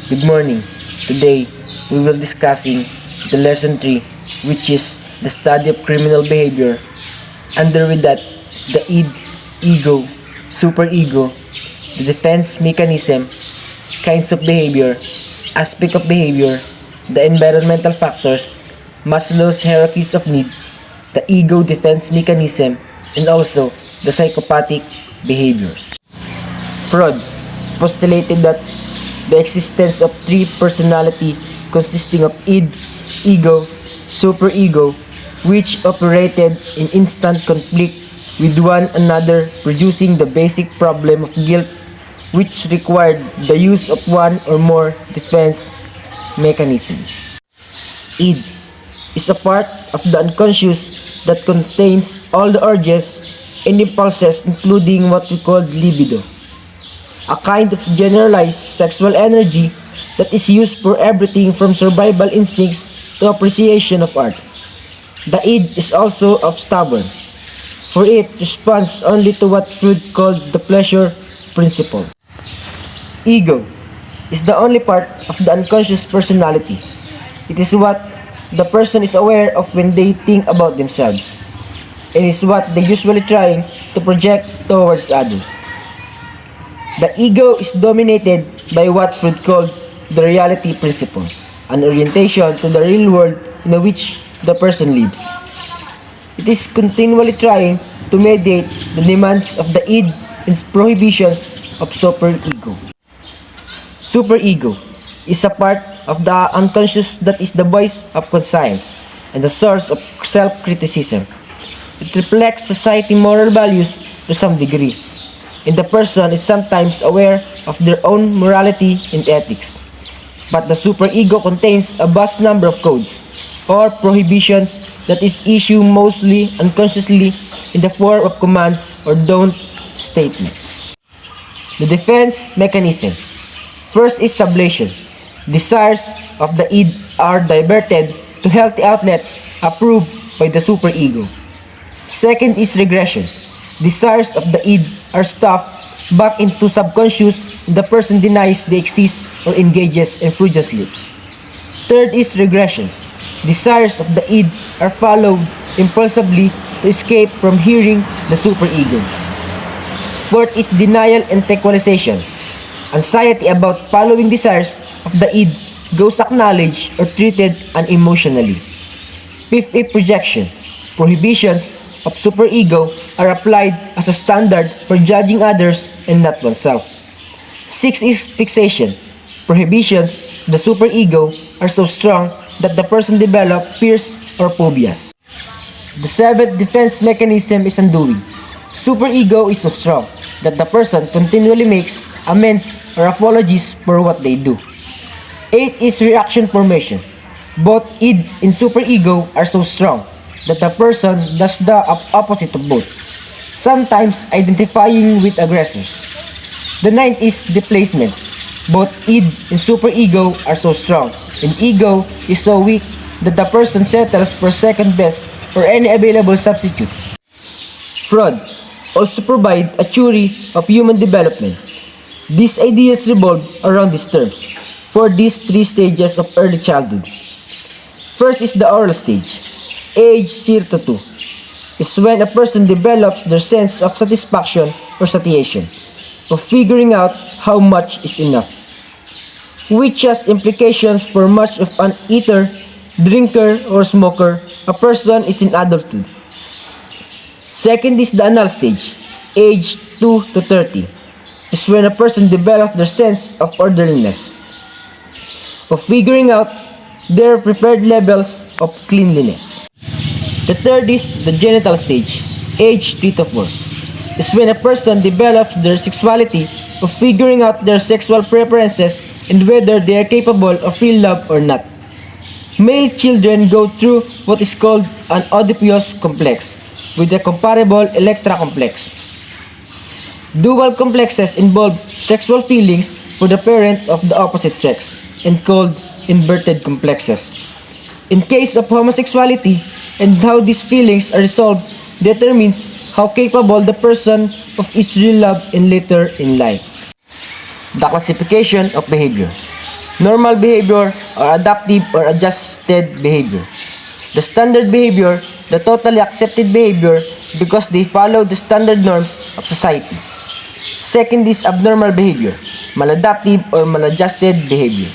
Good morning. Today, we will discussing the lesson 3, which is the study of criminal behavior. Under with that is the id, ego, superego, the defense mechanism, kinds of behavior, aspect of behavior, the environmental factors, Maslow's hierarchies of need, the ego defense mechanism, and also the psychopathic behaviors. Freud postulated that the existence of three personality consisting of id, ego, superego, which operated in instant conflict with one another, producing the basic problem of guilt, which required the use of one or more defense mechanisms. Id is a part of the unconscious that contains all the urges and impulses, including what we call libido, a kind of generalized sexual energy that is used for everything from survival instincts to appreciation of art. The id is also of stubborn, for it responds only to what Freud called the pleasure principle. Ego is the only part of the unconscious personality. It is what the person is aware of when they think about themselves, and is what they usually trying to project towards others. The ego is dominated by what Freud called the reality principle, an orientation to the real world in which the person lives. It is continually trying to mediate the demands of the id and prohibitions of superego. Superego is a part of the unconscious that is the voice of conscience and the source of self-criticism. It reflects society moral values to some degree, and the person is sometimes aware of their own morality and ethics. But the superego contains a vast number of codes or prohibitions that is issued mostly unconsciously in the form of commands or don't statements. The defense mechanism. First is sublation. Desires of the id are diverted to healthy outlets approved by the superego. Second is regression. Desires of the id are stuffed back into subconscious and the person denies they exist or engages in frugal sleeps. Third is regression. Desires of the id are followed impulsively to escape from hearing the superego. Fourth is denial and equalization. Anxiety about following desires of the id goes acknowledged or treated unemotionally. Fifth is projection. Prohibitions of superego are applied as a standard for judging others and not oneself. Sixth is fixation. Prohibitions of the superego are so strong that the person develops fears or phobias. The seventh defense mechanism is undoing. Superego is so strong that the person continually makes amends or apologies for what they do. Eighth is reaction formation. Both id and superego are so strong that the person does the opposite of both, sometimes identifying with aggressors. The ninth is displacement. Both id and superego are so strong, and ego is so weak that the person settles for second best or any available substitute. Freud also provides a theory of human development. These ideas revolve around these terms for these three stages of early childhood. First is the oral stage. Age 0 to 2 is when a person develops their sense of satisfaction or satiation, of figuring out how much is enough, which has implications for much of an eater, drinker, or smoker a person is in adulthood. Second is the anal stage. Age 2 to 30 is when a person develops their sense of orderliness, of figuring out their prepared levels of cleanliness. The third is the genital stage, age 3 to 4, is when a person develops their sexuality, of figuring out their sexual preferences and whether they are capable of real love or not. Male children go through what is called an Oedipus complex with a comparable Electra complex. Dual complexes involve sexual feelings for the parent of the opposite sex and called inverted complexes. In case of homosexuality, and how these feelings are resolved determines how capable the person of is real love in later in life. The classification of behavior. normal behavior, or adaptive or adjusted behavior. The standard behavior, the totally accepted behavior because they follow the standard norms of society. Second is abnormal behavior, maladaptive or maladjusted behavior.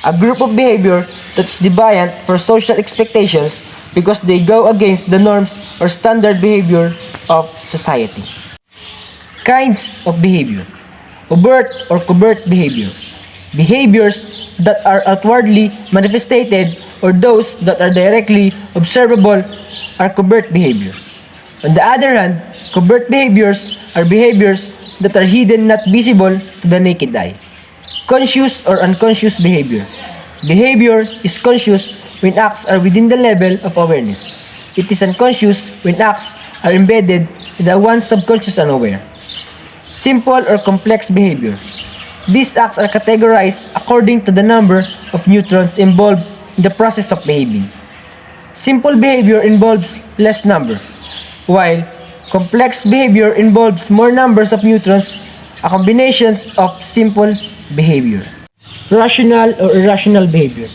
A group of behavior that's deviant for social expectations because they go against the norms or standard behavior of society. Kinds of behavior. Overt or covert behavior. Behaviors that are outwardly manifested or those that are directly observable are covert behavior. On the other hand, covert behaviors are behaviors that are hidden, not visible to the naked eye. Conscious or unconscious behavior. Behavior is conscious when acts are within the level of awareness. It is unconscious when acts are embedded in the one's subconscious unaware. Simple or complex behavior. These acts are categorized according to the number of neutrons involved in the process of behaving. Simple behavior involves less number, while complex behavior involves more numbers of neutrons, a combination of simple behavior. Rational or irrational behavior.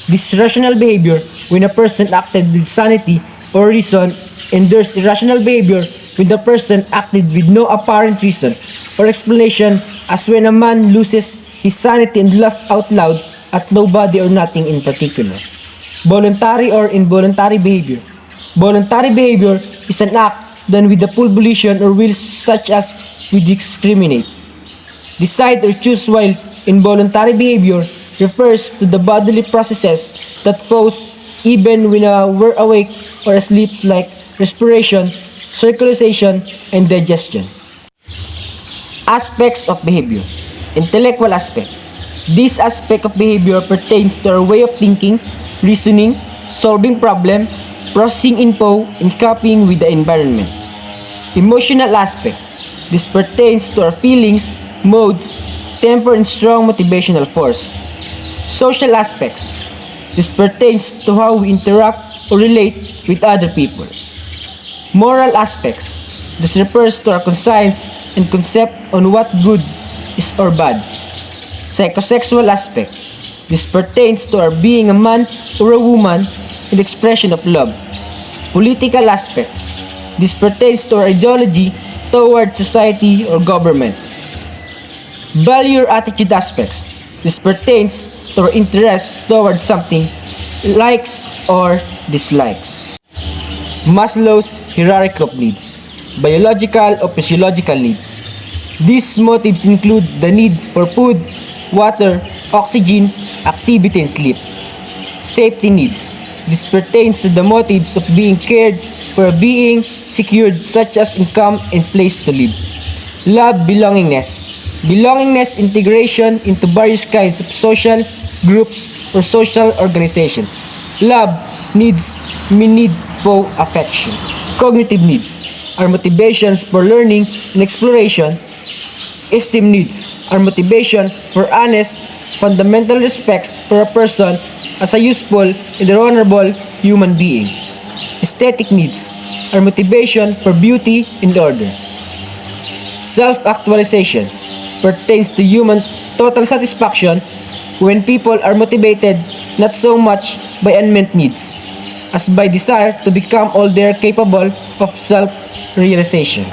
This rational behavior when a person acted with sanity or reason, and there's irrational behavior when the person acted with no apparent reason or explanation, as when a man loses his sanity and laugh out loud at nobody or nothing in particular. Voluntary or involuntary behavior. Voluntary behavior is an act done with the full volition or will, such as we discriminate, decide or choose, while involuntary behavior refers to the bodily processes that follows even when we're awake or asleep, like respiration, circulation, and digestion. Aspects of behavior. Intellectual aspect. This aspect of behavior pertains to our way of thinking, reasoning, solving problem, processing info, and coping with the environment. Emotional aspect. This pertains to our feelings, modes, temper, and strong motivational force. Social aspects. This pertains to how we interact or relate with other people. Moral aspects. This refers to our conscience and concept on what good is or bad. Psychosexual aspect. This pertains to our being a man or a woman in the expression of love. Political aspect. This pertains to our ideology toward society or government. Value or attitude aspects. This pertains to our interest toward something, likes or dislikes. Maslow's hierarchy of need. Biological or physiological needs. These motives include the need for food, water, oxygen, activity, and sleep. Safety needs. This pertains to the motives of being cared for, being secured, such as income and place to live. Love, belongingness. Belongingness, integration into various kinds of social groups or social organizations. Love needs me need for affection. Cognitive needs are motivations for learning and exploration. Esteem needs are motivation for honest, fundamental respects for a person as a useful and honorable human being. Aesthetic needs are motivation for beauty and order. Self-actualization pertains to human total satisfaction when people are motivated not so much by unmet needs as by desire to become all they are capable of self-realization.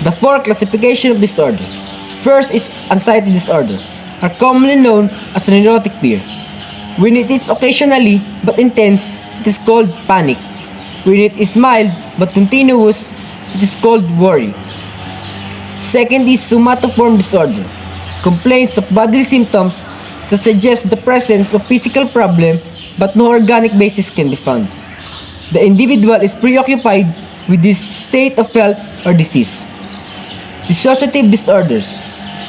The four classification of disorder. First is anxiety disorder, are commonly known as an neurotic fear. When it is occasionally but intense, it is called panic. When it is mild but continuous, it is called worry. Second is somatoform disorder, complaints of bodily symptoms that suggest the presence of physical problem but no organic basis can be found. The individual is preoccupied with this state of health or disease. Dissociative disorders,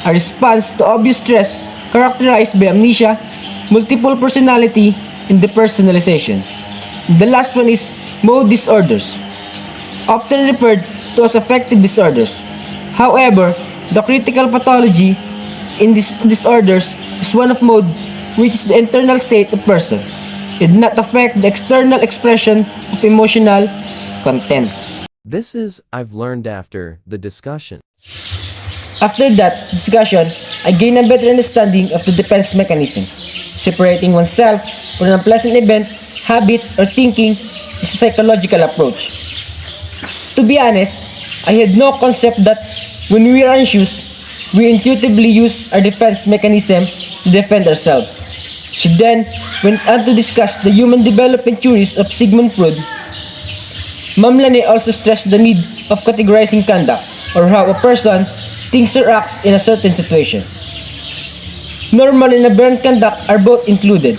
a response to obvious stress characterized by amnesia, multiple personality, and depersonalization. The last one is mood disorders, often referred to as affective disorders. However, the critical pathology in these disorders is one of mood, which is the internal state of person. It did not affect the external expression of emotional content. This is I've learned after the discussion. After that discussion, I gained a better understanding of the defense mechanism. Separating oneself from an unpleasant event, habit, or thinking is a psychological approach. To be honest, I had no concept that when we are anxious, we intuitively use our defense mechanism to defend ourselves. She then went on to discuss the human development theories of Sigmund Freud. Ma'am Lane also stressed the need of categorizing conduct, or how a person thinks or acts in a certain situation. Normal and aberrant conduct are both included.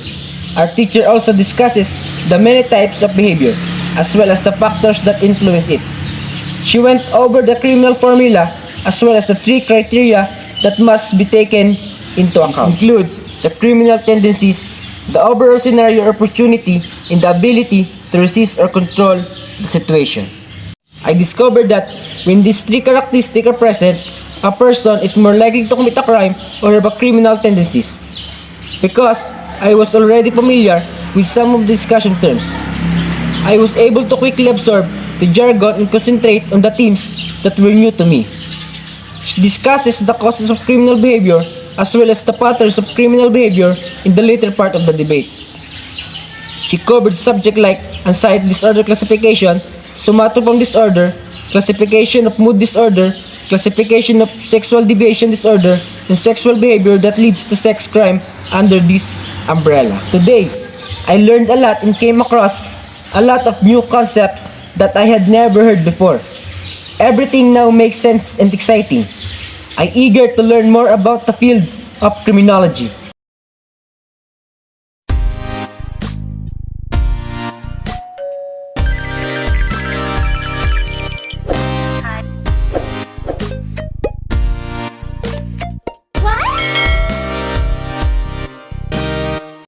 Our teacher also discusses the many types of behavior, as well as the factors that influence it. She went over the criminal formula, as well as the 3 criteria that must be taken into account. This includes the criminal tendencies, the overall scenario or opportunity, and the ability to resist or control the situation. I discovered that when these 3 characteristics are present, a person is more likely to commit a crime or have a criminal tendencies. Because I was already familiar with some of the discussion terms, I was able to quickly absorb the jargon and concentrate on the themes that were new to me. She discusses the causes of criminal behavior as well as the patterns of criminal behavior in the later part of the debate. She covered subjects like anxiety disorder classification, somatoform disorder, classification of mood disorder, classification of sexual deviation disorder, and sexual behavior that leads to sex crime under this umbrella. Today, I learned a lot and came across a lot of new concepts that I had never heard before. Everything now makes sense and exciting. I'm eager to learn more about the field of criminology.